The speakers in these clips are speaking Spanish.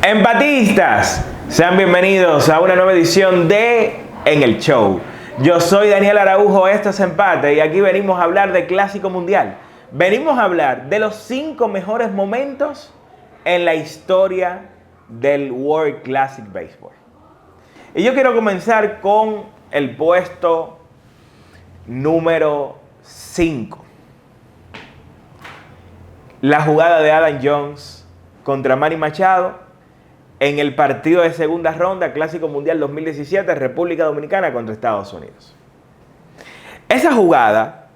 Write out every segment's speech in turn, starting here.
Empatistas, sean bienvenidos a una nueva edición de En el Show. Yo soy Daniel Araujo, esto es Empate y aquí venimos a hablar de Clásico Mundial. Venimos a hablar de los 5 mejores momentos en la historia del World Classic Baseball. Y yo quiero comenzar con el puesto número 5. La jugada de Adam Jones contra Manny Machado en el partido de segunda ronda, Clásico Mundial 2017, República Dominicana contra Estados Unidos. Esa jugada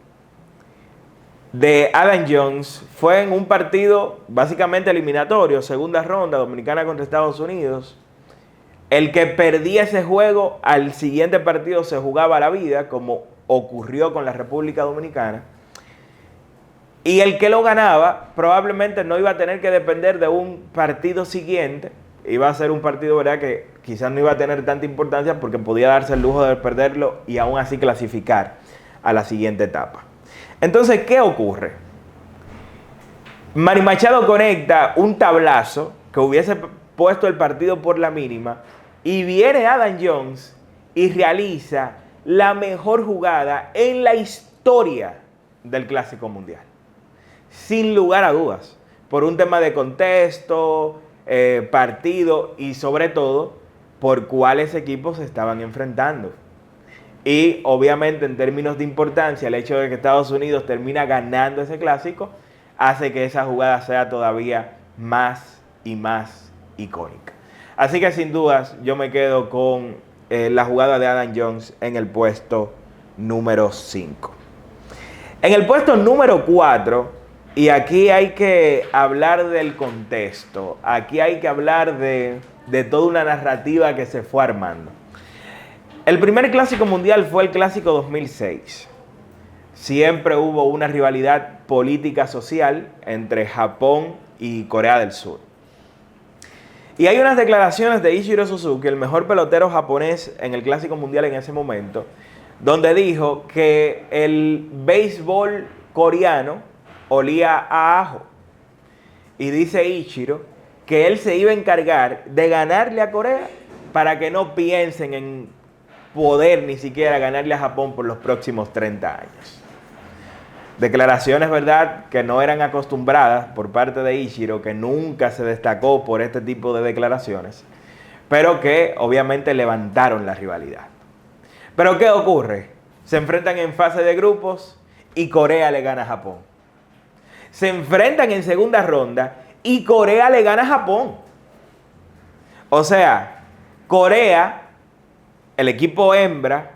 de Adam Jones fue en un partido básicamente eliminatorio, segunda ronda, Dominicana contra Estados Unidos. El que perdía ese juego, al siguiente partido se jugaba la vida, como ocurrió con la República Dominicana. Y el que lo ganaba probablemente no iba a tener que depender de un partido siguiente. Iba a ser un partido, ¿verdad?, que quizás no iba a tener tanta importancia porque podía darse el lujo de perderlo y aún así clasificar a la siguiente etapa. Entonces, ¿qué ocurre? Manny Machado conecta un tablazo que hubiese puesto el partido por la mínima y viene Adam Jones y realiza la mejor jugada en la historia del Clásico Mundial. Sin lugar a dudas, por un tema de contexto, partido y sobre todo por cuáles equipos se estaban enfrentando. Y obviamente en términos de importancia, el hecho de que Estados Unidos termina ganando ese clásico hace que esa jugada sea todavía más y más icónica. Así que sin dudas yo me quedo con la jugada de Adam Jones en el puesto número 5. En el puesto número 4, y aquí hay que hablar del contexto, aquí hay que hablar de toda una narrativa que se fue armando. El primer Clásico Mundial fue el Clásico 2006. Siempre hubo una rivalidad política social entre Japón y Corea del Sur. Y hay unas declaraciones de Ichiro Suzuki, el mejor pelotero japonés en el Clásico Mundial en ese momento, donde dijo que el béisbol coreano olía a ajo. Y dice Ichiro que él se iba a encargar de ganarle a Corea para que no piensen en poder ni siquiera ganarle a Japón por los próximos 30 años. Declaraciones, ¿verdad?, que no eran acostumbradas por parte de Ichiro, que nunca se destacó por este tipo de declaraciones, pero que obviamente levantaron la rivalidad. ¿Pero qué ocurre? Se enfrentan en fase de grupos y Corea le gana a Japón. Se enfrentan en segunda ronda y Corea le gana a Japón. O sea, Corea, el equipo hembra,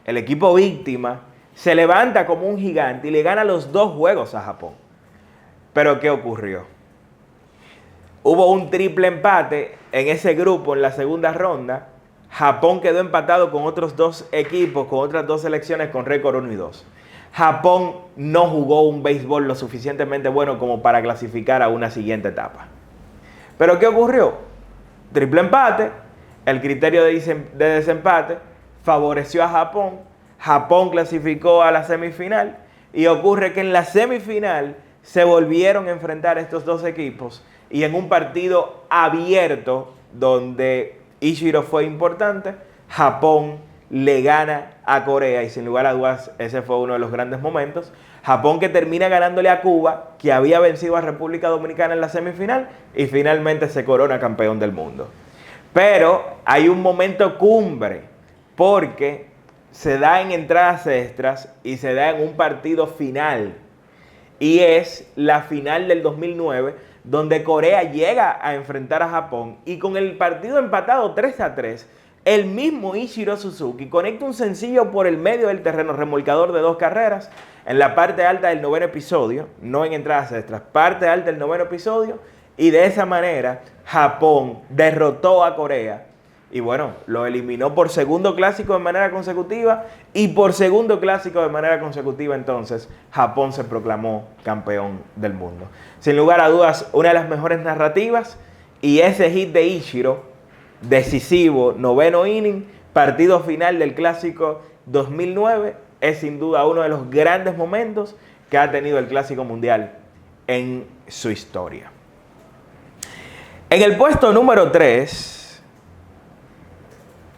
el equipo víctima, se levanta como un gigante y le gana los 2 juegos a Japón. Pero ¿qué ocurrió? Hubo un triple empate en ese grupo en la segunda ronda. Japón quedó empatado con otros 2 equipos, con otras 2 selecciones con récord 1-2. Japón no jugó un béisbol lo suficientemente bueno como para clasificar a una siguiente etapa. ¿Pero qué ocurrió? Triple empate, el criterio de desempate favoreció a Japón. Japón clasificó a la semifinal y ocurre que en la semifinal se volvieron a enfrentar estos 2 equipos y en un partido abierto donde Ichiro fue importante, Japón le gana a Corea y sin lugar a dudas ese fue uno de los grandes momentos. Japón que termina ganándole a Cuba, que había vencido a República Dominicana en la semifinal y finalmente se corona campeón del mundo. Pero hay un momento cumbre porque se da en entradas extras y se da en un partido final. Y es la final del 2009 donde Corea llega a enfrentar a Japón y con el partido empatado 3-3, el mismo Ichiro Suzuki conecta un sencillo por el medio del terreno, remolcador de 2 carreras, en la parte alta del 9º episodio, no en entradas extras, parte alta del 9º episodio, y de esa manera Japón derrotó a Corea y bueno, lo eliminó por segundo clásico de manera consecutiva y por segundo clásico de manera consecutiva entonces Japón se proclamó campeón del mundo. Sin lugar a dudas, una de las mejores narrativas y ese hit de Ichiro decisivo, 9º inning, partido final del Clásico 2009, es sin duda uno de los grandes momentos que ha tenido el Clásico Mundial en su historia. En el puesto número 3,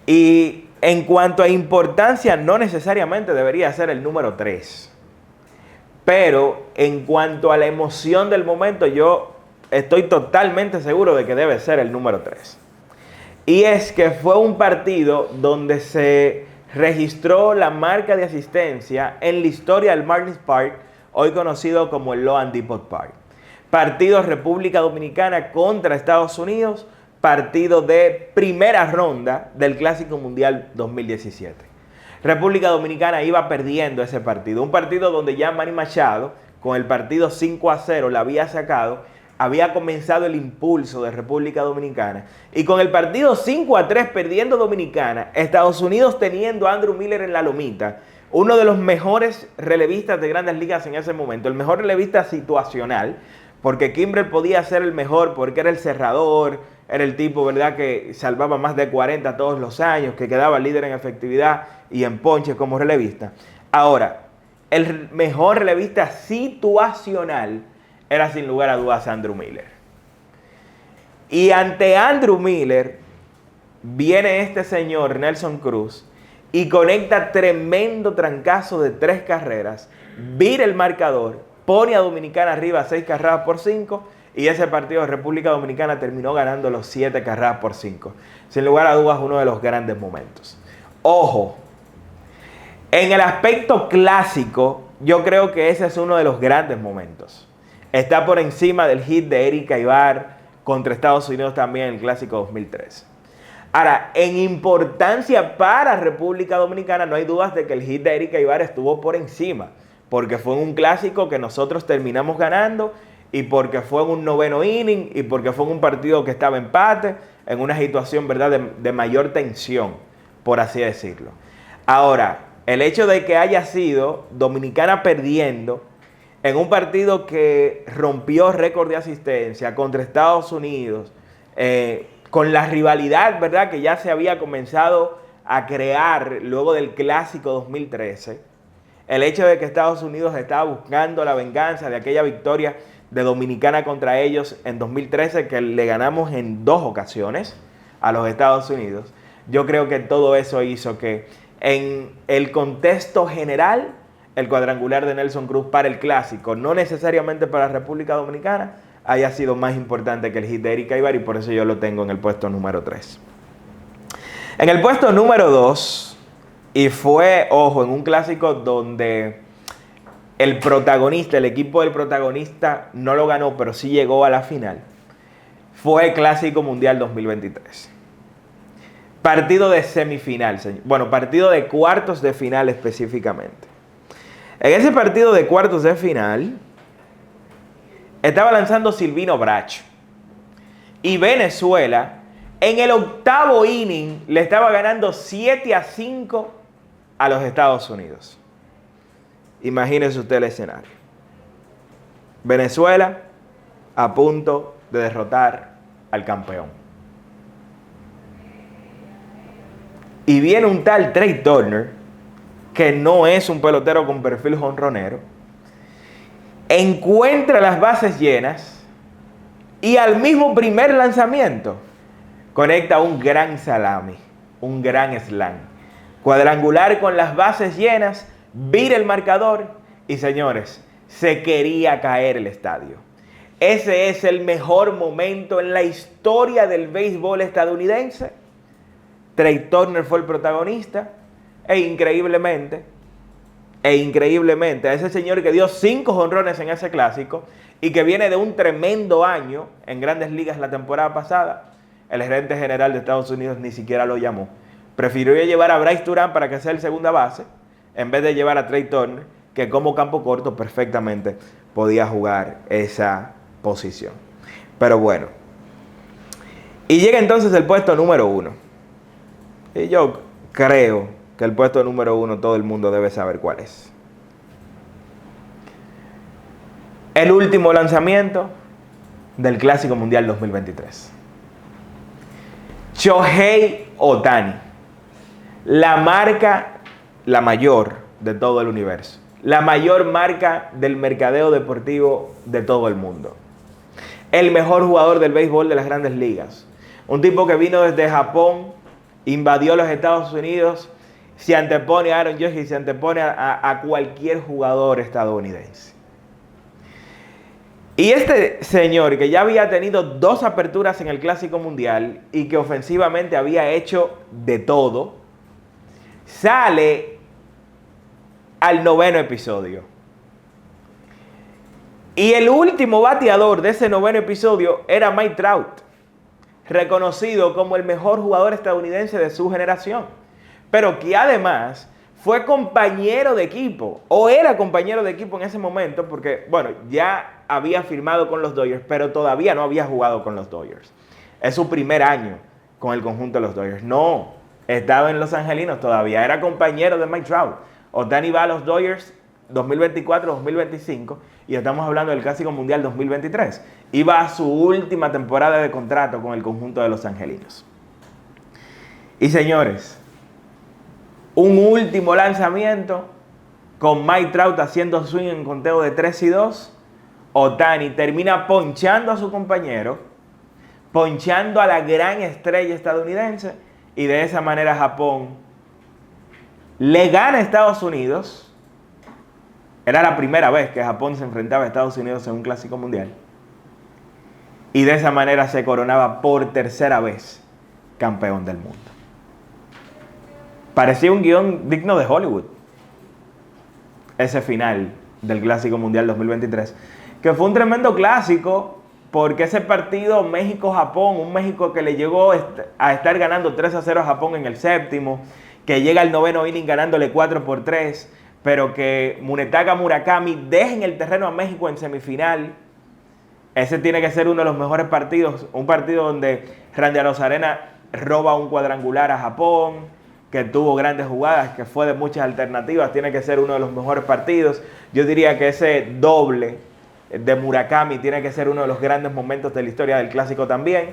y en cuanto a importancia, no necesariamente debería ser el número 3. Pero en cuanto a la emoción del momento, yo estoy totalmente seguro de que debe ser el número 3. Y es que fue un partido donde se registró la marca de asistencia en la historia del Marlins Park, hoy conocido como el Loan Depot Park. Partido República Dominicana contra Estados Unidos, partido de primera ronda del Clásico Mundial 2017. República Dominicana iba perdiendo ese partido, un partido donde ya Manny Machado, con el partido 5-0, la había sacado, había comenzado el impulso de República Dominicana, y con el partido 5-3 perdiendo Dominicana, Estados Unidos teniendo a Andrew Miller en la lomita, uno de los mejores relevistas de Grandes Ligas en ese momento, el mejor relevista situacional, porque Kimbrel podía ser el mejor, porque era el cerrador, era el tipo, ¿verdad?, que salvaba más de 40 todos los años, que quedaba líder en efectividad y en ponches como relevista. Ahora, el mejor relevista situacional era sin lugar a dudas Andrew Miller. Y ante Andrew Miller viene este señor Nelson Cruz y conecta tremendo trancazo de 3 carreras, vira el marcador, pone a Dominicana arriba 6 carreras por 5 y ese partido de República Dominicana terminó ganando los 7 carreras por 5. Sin lugar a dudas, uno de los grandes momentos. Ojo, en el aspecto clásico, yo creo que ese es uno de los grandes momentos. Está por encima del hit de Eric Aybar contra Estados Unidos también en el Clásico 2013. Ahora, en importancia para República Dominicana, no hay dudas de que el hit de Eric Aybar estuvo por encima, porque fue un clásico que nosotros terminamos ganando y porque fue en un 9º inning y porque fue en un partido que estaba empate, en una situación, ¿verdad?, de mayor tensión, por así decirlo. Ahora, el hecho de que haya sido Dominicana perdiendo en un partido que rompió récord de asistencia contra Estados Unidos, con la rivalidad, ¿verdad?, que ya se había comenzado a crear luego del Clásico 2013, el hecho de que Estados Unidos estaba buscando la venganza de aquella victoria de Dominicana contra ellos en 2013, que le ganamos en 2 ocasiones a los Estados Unidos, yo creo que todo eso hizo que en el contexto general, el cuadrangular de Nelson Cruz para el Clásico, no necesariamente para República Dominicana, haya sido más importante que el hit de Eric Aybar, y por eso yo lo tengo en el puesto número 3. En el puesto número 2, y fue, ojo, en un clásico donde el protagonista, el equipo del protagonista no lo ganó, pero sí llegó a la final, fue el Clásico Mundial 2023. Partido de semifinal, bueno, partido de cuartos de final específicamente. En ese partido de cuartos de final, estaba lanzando Silvino Bracho. Y Venezuela, en el 8º inning, le estaba ganando 7-5 a los Estados Unidos. Imagínese usted el escenario. Venezuela a punto de derrotar al campeón. Y viene un tal Trea Turner, que no es un pelotero con perfil jonronero, encuentra las bases llenas y al mismo primer lanzamiento conecta un gran salami, un gran slam. Cuadrangular con las bases llenas, vira el marcador y, señores, se quería caer el estadio. Ese es el mejor momento en la historia del béisbol estadounidense. Trea Turner fue el protagonista e increíblemente, a ese señor que dio 5 jonrones en ese clásico y que viene de un tremendo año en Grandes Ligas la temporada pasada, el gerente general de Estados Unidos ni siquiera lo llamó. Prefirió llevar a Bryce Durán para que sea el segunda base en vez de llevar a Trea Turner, que como campo corto perfectamente podía jugar esa posición. Pero bueno, y llega entonces el puesto número 1. Y yo creo que el puesto número 1 todo el mundo debe saber cuál es. El último lanzamiento del Clásico Mundial 2023. Shohei Ohtani, la marca, la mayor de todo el universo, la mayor marca del mercadeo deportivo de todo el mundo. el mejor jugador del béisbol de las grandes ligas. Un tipo que vino desde Japón, invadió los Estados Unidos, se antepone a Aaron Judge y se antepone a cualquier jugador estadounidense. Y este señor que ya había tenido 2 aperturas en el Clásico Mundial y que ofensivamente había hecho de todo, sale al 9º episodio. Y el último bateador de ese 9º episodio era Mike Trout, reconocido como el mejor jugador estadounidense de su generación, pero que además fue compañero de equipo, o era compañero de equipo en ese momento, porque, bueno, ya había firmado con los Dodgers, pero todavía no había jugado con los Dodgers. Es su primer año con el conjunto de los Dodgers. No, estaba en Los Angelinos todavía, era compañero de Mike Trout. Ohtani va a los Dodgers 2024-2025 y estamos hablando del Clásico Mundial 2023. Iba a su última temporada de contrato con el conjunto de Los Angelinos. Y señores, un último lanzamiento con Mike Trout haciendo swing en conteo de 3-2. Ohtani termina ponchando a su compañero, ponchando a la gran estrella estadounidense, y de esa manera Japón le gana a Estados Unidos. Era la primera vez que Japón se enfrentaba a Estados Unidos en un Clásico Mundial. Y de esa manera se coronaba por 3ª vez campeón del mundo. Parecía un guión digno de Hollywood, ese final del Clásico Mundial 2023, que fue un tremendo clásico, porque ese partido México-Japón, un México que le llegó a estar ganando 3-0 a Japón en el 7º, que llega al 9º inning ganándole 4-3, pero que Munetaka Murakami deja en el terreno a México en semifinal. Ese tiene que ser uno de los mejores partidos, un partido donde Randy Arozarena roba un cuadrangular a Japón, que tuvo grandes jugadas, que fue de muchas alternativas. Tiene que ser uno de los mejores partidos. Yo diría que ese doble de Murakami tiene que ser uno de los grandes momentos de la historia del Clásico también.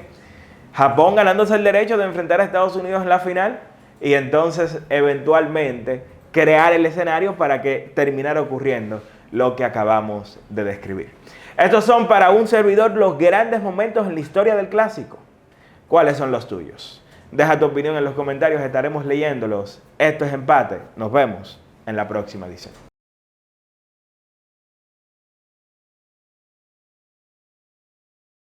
Japón ganándose el derecho de enfrentar a Estados Unidos en la final y entonces eventualmente crear el escenario para que terminara ocurriendo lo que acabamos de describir. Estos son para un servidor los grandes momentos en la historia del Clásico. ¿Cuáles son los tuyos? Deja tu opinión en los comentarios, estaremos leyéndolos. Esto es Empate. Nos vemos en la próxima edición.